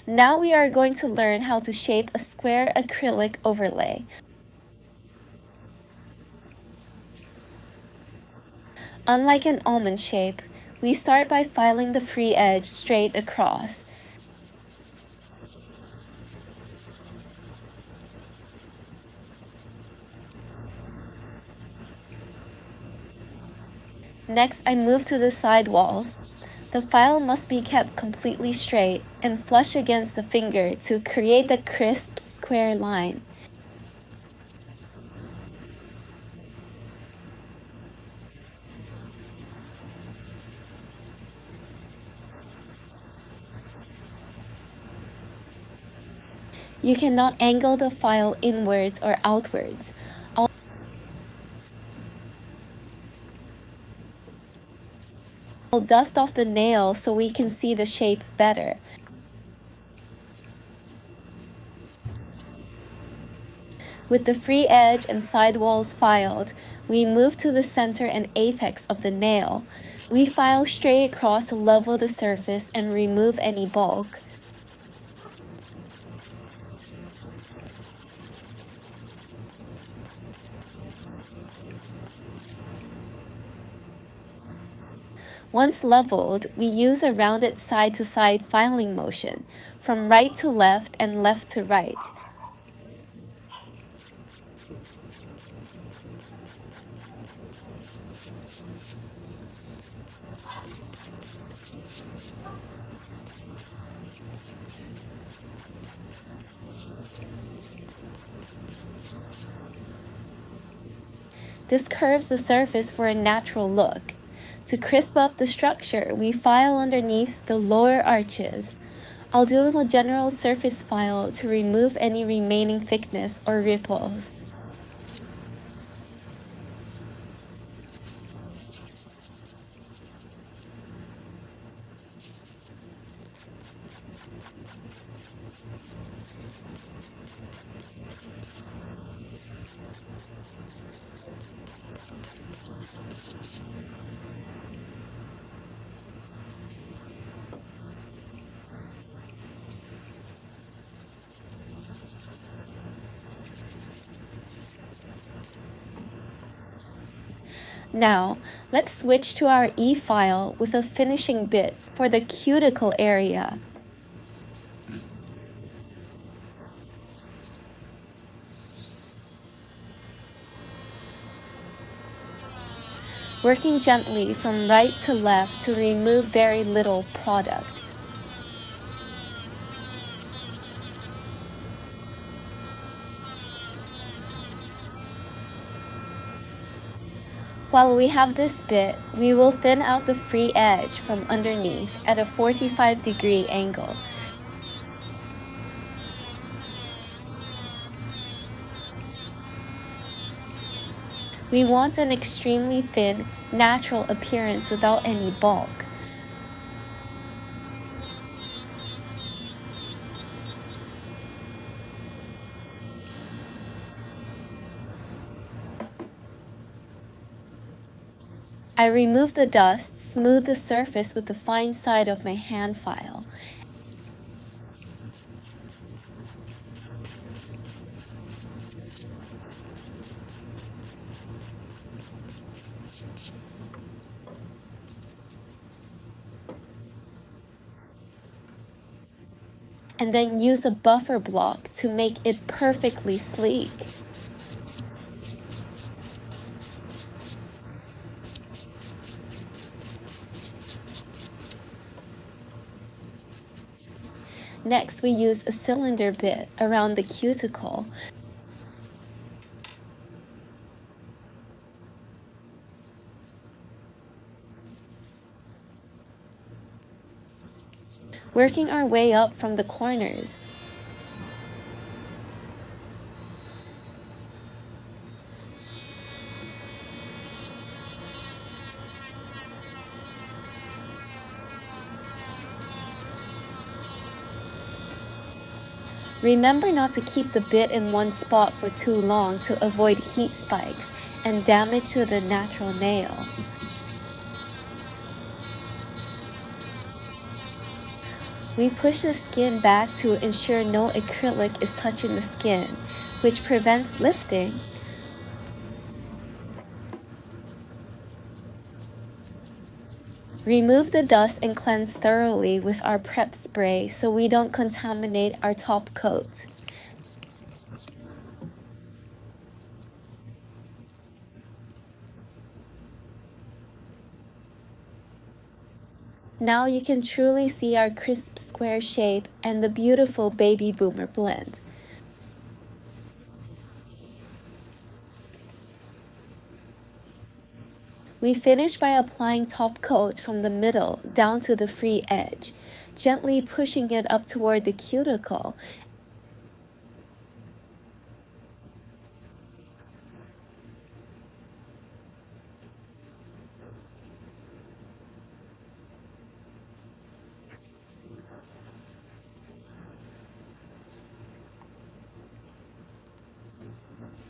Now we are going to learn how to shape a square acrylic overlay. Unlike an almond shape, we start by filing the free edge straight across. Next, I move to the side walls. The file must be kept completely straight and flush against the finger to create the crisp square line. You cannot angle the file inwards or outwards. I'll dust off the nail so we can see the shape better. With the free edge and side walls filed, we move to the center and apex of the nail. We file straight across to level the surface and remove any bulk. Once leveled, we use a rounded side-to-side filing motion, from right to left and left to right. This curves the surface for a natural look. To crisp up the structure, we file underneath the lower arches. I'll do a general surface file to remove any remaining thickness or ripples. Now, let's switch to our efile with a finishing bit for the cuticle area. Working gently from right to left to remove very little product. While we have this bit, we will thin out the free edge from underneath at a 45-degree angle. We want an extremely thin, natural appearance without any bulk. I remove the dust, smooth the surface with the fine side of my hand file. And then use a buffer block to make it perfectly sleek. Next, we use a cylinder bit around the cuticle. Working our way up from the corners. Remember not to keep the bit in one spot for too long to avoid heat spikes and damage to the natural nail. We push the skin back to ensure no acrylic is touching the skin, which prevents lifting. Remove the dust and cleanse thoroughly with our prep spray so we don't contaminate our top coat. Now you can truly see our crisp square shape and the beautiful baby boomer blend. We finish by applying top coat from the middle down to the free edge, gently pushing it up toward the cuticle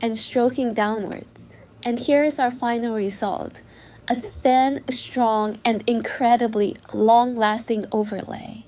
and stroking downwards. And here is our final result, a thin, strong, and incredibly long-lasting overlay.